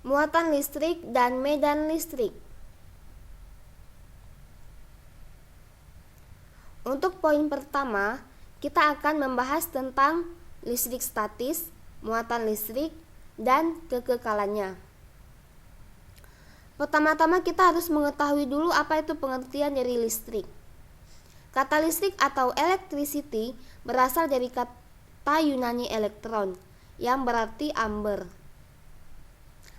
Muatan listrik dan medan listrik. Untuk poin pertama, kita akan membahas tentang listrik statis, muatan listrik, dan kekekalannya. Pertama-tama kita harus mengetahui dulu apa itu pengertian dari listrik. Kata listrik atau electricity berasal dari kata Yunani elektron, yang berarti amber.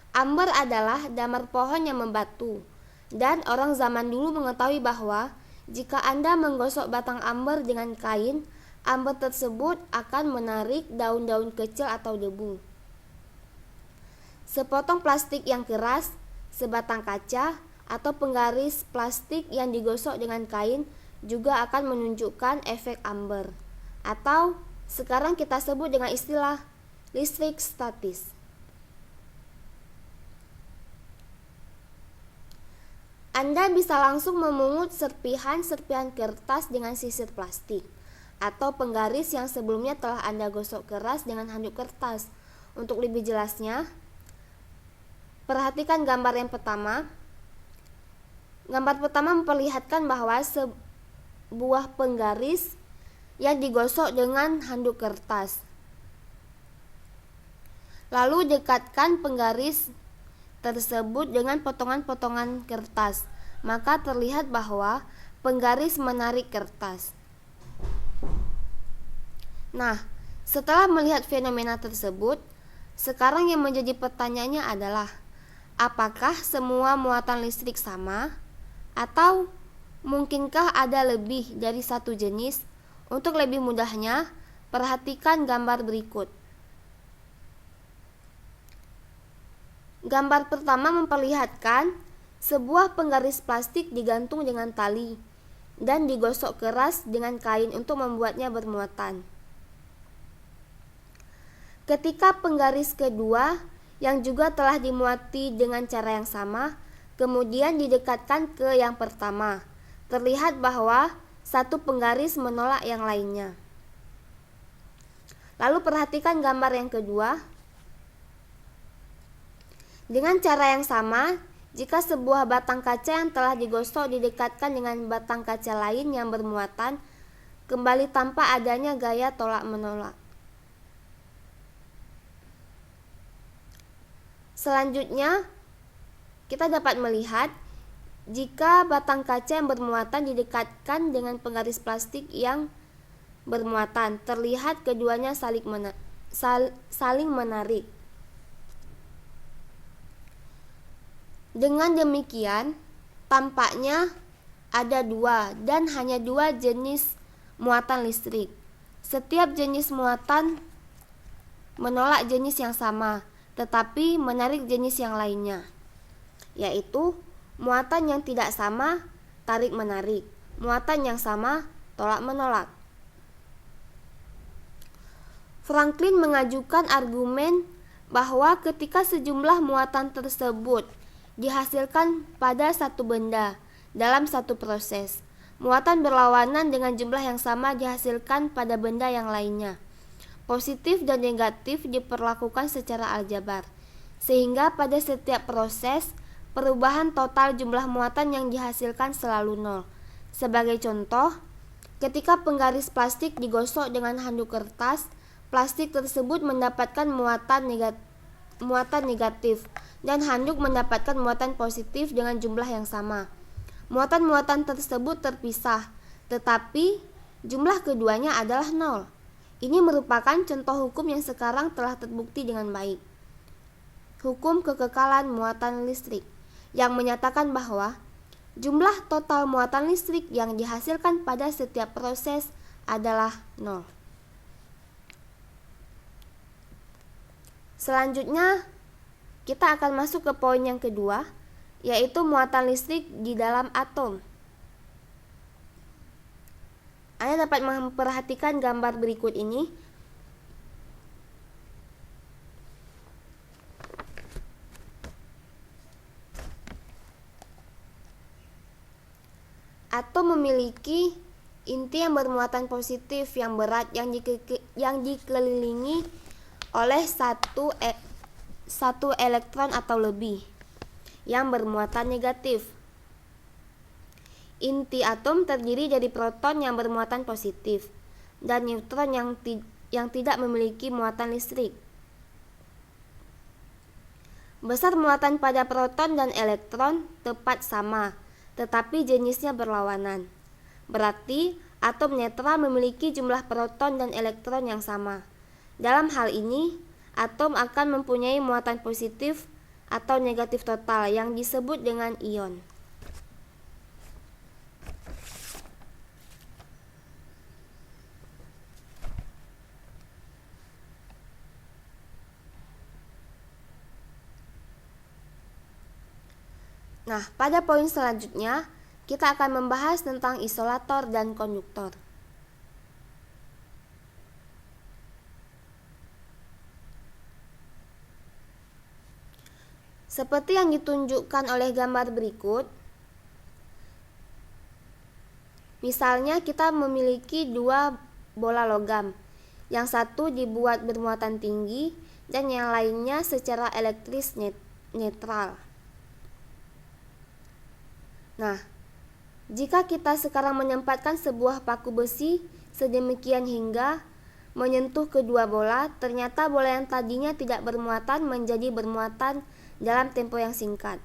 Amber adalah damar pohon yang membatu, dan orang zaman dulu mengetahui bahwa jika Anda menggosok batang amber dengan kain, amber tersebut akan menarik daun-daun kecil atau debu. Sepotong plastik yang keras, sebatang kaca, atau penggaris plastik yang digosok dengan kain juga akan menunjukkan efek amber, atau sekarang kita sebut dengan istilah listrik statis. Anda bisa langsung memungut serpihan-serpihan kertas dengan sisir plastik atau penggaris yang sebelumnya telah Anda gosok keras dengan handuk kertas. Untuk lebih jelasnya, perhatikan gambar yang pertama. Gambar pertama memperlihatkan bahwa sebuah penggaris yang digosok dengan handuk kertas. Lalu dekatkan penggaris tersebut dengan potongan-potongan kertas, maka terlihat bahwa penggaris menarik kertas. Nah, setelah melihat fenomena tersebut, sekarang yang menjadi pertanyaannya adalah, apakah semua muatan listrik sama? Atau mungkinkah ada lebih dari satu jenis? Untuk lebih mudahnya, perhatikan gambar berikut. Gambar pertama memperlihatkan sebuah penggaris plastik digantung dengan tali dan digosok keras dengan kain untuk membuatnya bermuatan. Ketika penggaris kedua yang juga telah dimuati dengan cara yang sama, kemudian didekatkan ke yang pertama, terlihat bahwa satu penggaris menolak yang lainnya. Lalu perhatikan gambar yang kedua. Dengan cara yang sama, jika sebuah batang kaca yang telah digosok didekatkan dengan batang kaca lain yang bermuatan, kembali tampak adanya gaya tolak-menolak. Selanjutnya, kita dapat melihat jika batang kaca yang bermuatan didekatkan dengan penggaris plastik yang bermuatan, terlihat keduanya saling menarik. Dengan demikian, tampaknya ada dua dan hanya dua jenis muatan listrik. Setiap jenis muatan menolak jenis yang sama, tetapi menarik jenis yang lainnya, yaitu muatan yang tidak sama, tarik-menarik, muatan yang sama, tolak-menolak. Franklin mengajukan argumen bahwa ketika sejumlah muatan tersebut dihasilkan pada satu benda dalam satu proses, muatan berlawanan dengan jumlah yang sama dihasilkan pada benda yang lainnya. Positif dan negatif diperlakukan secara aljabar, sehingga pada setiap proses, perubahan total jumlah muatan yang dihasilkan selalu nol. Sebagai contoh, ketika penggaris plastik digosok dengan handuk kertas, plastik tersebut mendapatkan muatan negatif, dan handuk mendapatkan muatan positif dengan jumlah yang sama. Muatan-muatan tersebut terpisah, tetapi jumlah keduanya adalah nol. Ini merupakan contoh hukum yang sekarang telah terbukti dengan baik. Hukum kekekalan muatan listrik, yang menyatakan bahwa jumlah total muatan listrik yang dihasilkan pada setiap proses adalah nol. Selanjutnya, kita akan masuk ke poin yang kedua, yaitu muatan listrik di dalam atom. Anda dapat memperhatikan gambar berikut ini. Atom memiliki inti yang bermuatan positif yang berat yang dikelilingi oleh satu elektron atau lebih yang bermuatan negatif. Inti atom terdiri dari proton yang bermuatan positif dan neutron yang tidak memiliki muatan listrik. Besar muatan pada proton dan elektron tepat sama, tetapi jenisnya berlawanan. Berarti atom netral memiliki jumlah proton dan elektron yang sama. Dalam hal ini, atom akan mempunyai muatan positif atau negatif total yang disebut dengan ion. Nah, pada poin selanjutnya, kita akan membahas tentang isolator dan konduktor. Seperti yang ditunjukkan oleh gambar berikut, misalnya kita memiliki dua bola logam, yang satu dibuat bermuatan tinggi dan yang lainnya secara elektris netral. Nah, jika kita sekarang menempatkan sebuah paku besi sedemikian hingga menyentuh kedua bola, ternyata bola yang tadinya tidak bermuatan menjadi bermuatan dalam tempo yang singkat.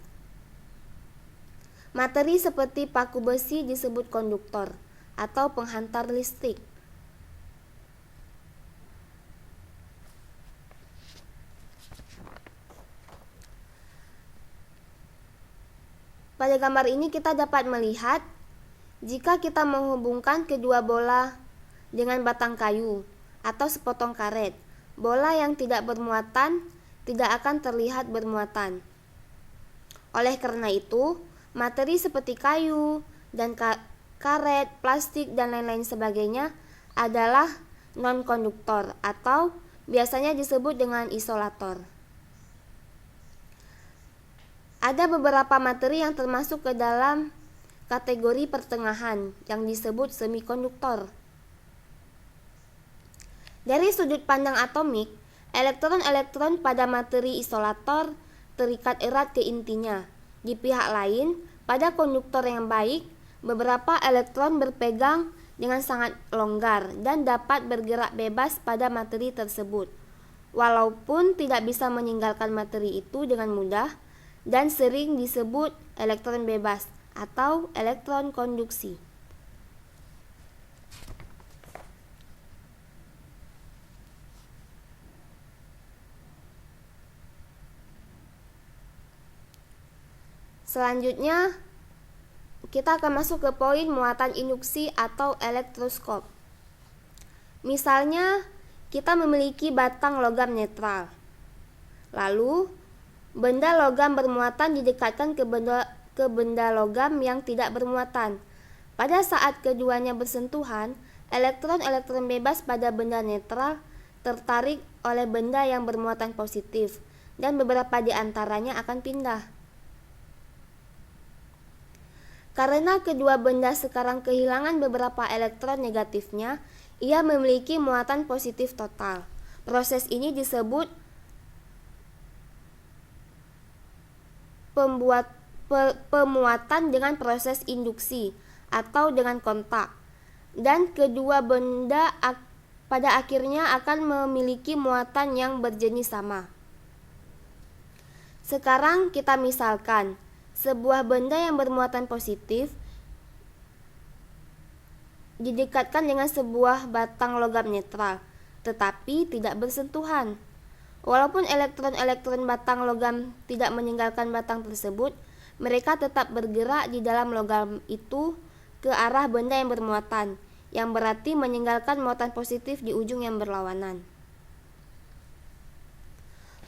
Materi seperti paku besi disebut konduktor atau penghantar listrik. Pada gambar ini kita dapat melihat jika kita menghubungkan kedua bola dengan batang kayu atau sepotong karet, bola yang tidak bermuatan tidak akan terlihat bermuatan. Oleh karena itu, materi seperti kayu dan karet, plastik, dan lain-lain sebagainya adalah non-konduktor atau biasanya disebut dengan isolator. Ada beberapa materi yang termasuk ke dalam kategori pertengahan yang disebut semikonduktor. Dari sudut pandang atomik, elektron-elektron pada materi isolator terikat erat ke intinya. Di pihak lain, pada konduktor yang baik, beberapa elektron berpegang dengan sangat longgar dan dapat bergerak bebas pada materi tersebut, walaupun tidak bisa meninggalkan materi itu dengan mudah, dan sering disebut elektron bebas atau elektron konduksi. Selanjutnya, kita akan masuk ke poin muatan induksi atau elektroskop. Misalnya, kita memiliki batang logam netral. Lalu, benda logam bermuatan didekatkan ke benda logam yang tidak bermuatan. Pada saat keduanya bersentuhan, elektron-elektron bebas pada benda netral tertarik oleh benda yang bermuatan positif, dan beberapa di antaranya akan pindah. Karena kedua benda sekarang kehilangan beberapa elektron negatifnya, ia memiliki muatan positif total. Proses ini disebut pemuatan dengan proses induksi atau dengan kontak, dan kedua benda pada akhirnya akan memiliki muatan yang berjenis sama. Sekarang kita misalkan sebuah benda yang bermuatan positif didekatkan dengan sebuah batang logam netral, tetapi tidak bersentuhan. Walaupun elektron-elektron batang logam tidak meninggalkan batang tersebut, mereka tetap bergerak di dalam logam itu ke arah benda yang bermuatan, yang berarti meninggalkan muatan positif di ujung yang berlawanan.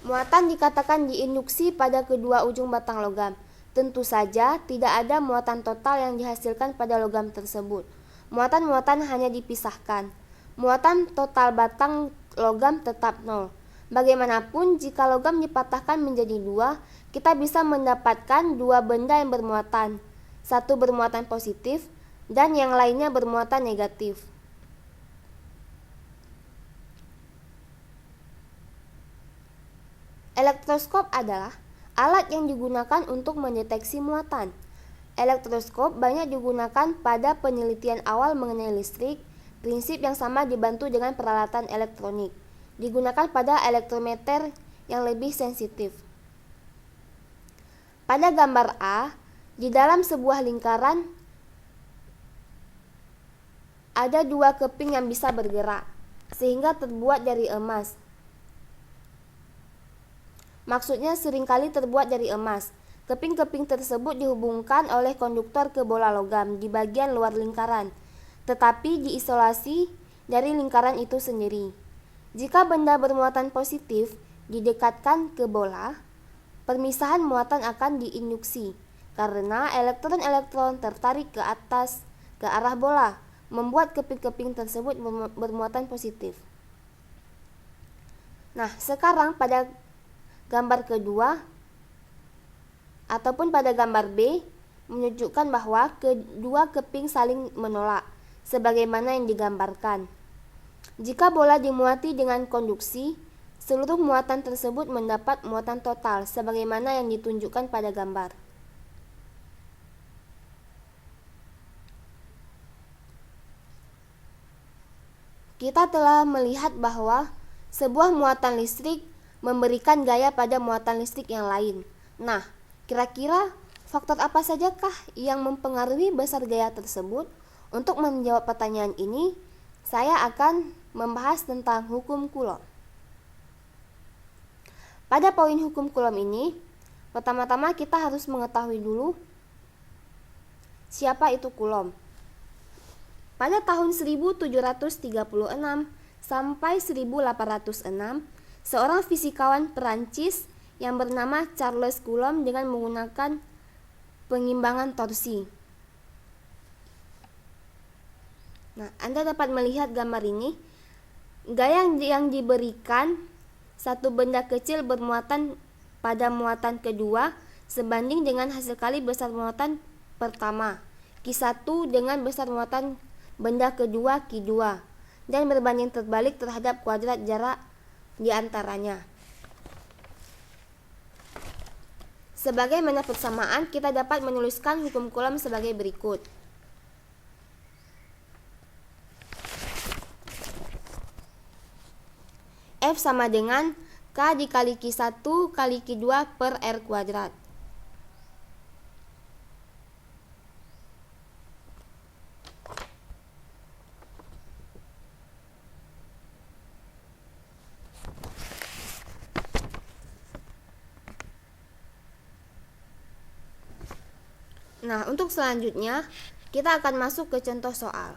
Muatan dikatakan diinduksi pada kedua ujung batang logam. Tentu saja tidak ada muatan total yang dihasilkan pada logam tersebut. Muatan-muatan hanya dipisahkan. Muatan total batang logam tetap nol. Bagaimanapun, jika logam dipatahkan menjadi dua, kita bisa mendapatkan dua benda yang bermuatan. Satu bermuatan positif dan yang lainnya bermuatan negatif. Elektroskop adalah alat yang digunakan untuk mendeteksi muatan. Elektroskop banyak digunakan pada penelitian awal mengenai listrik. Prinsip yang sama dibantu dengan peralatan elektronik. Digunakan pada elektrometer yang lebih sensitif. Pada gambar A, di dalam sebuah lingkaran ada dua keping yang bisa bergerak, sehingga terbuat dari emas. Maksudnya seringkali terbuat dari emas. Keping-keping tersebut dihubungkan oleh konduktor ke bola logam di bagian luar lingkaran, tetapi diisolasi dari lingkaran itu sendiri. Jika benda bermuatan positif didekatkan ke bola, permisahan muatan akan diinduksi karena elektron-elektron tertarik ke atas ke arah bola, membuat keping-keping tersebut bermuatan positif. Nah, sekarang pada gambar kedua ataupun pada gambar B menunjukkan bahwa kedua keping saling menolak sebagaimana yang digambarkan. Jika bola dimuati dengan konduksi, seluruh muatan tersebut mendapat muatan total sebagaimana yang ditunjukkan pada gambar. Kita telah melihat bahwa sebuah muatan listrik memberikan gaya pada muatan listrik yang lain. Nah, kira-kira faktor apa sajakah yang mempengaruhi besar gaya tersebut? Untuk menjawab pertanyaan ini, saya akan membahas tentang hukum Coulomb. Pada poin hukum Coulomb ini, pertama-tama kita harus mengetahui dulu siapa itu Coulomb. Pada tahun 1736 sampai 1806, seorang fisikawan Perancis yang bernama Charles Coulomb dengan menggunakan pengimbangan torsi. Nah, Anda dapat melihat gambar ini. Gaya yang diberikan satu benda kecil bermuatan pada muatan kedua sebanding dengan hasil kali besar muatan pertama, Q1 dengan besar muatan benda kedua Q2, dan berbanding terbalik terhadap kuadrat jarak di antaranya. Sebagaimana persamaan, kita dapat menuliskan hukum Coulomb sebagai berikut. F sama dengan K dikali Q1 kali Q2 per R kuadrat. Nah, untuk selanjutnya kita akan masuk ke contoh soal.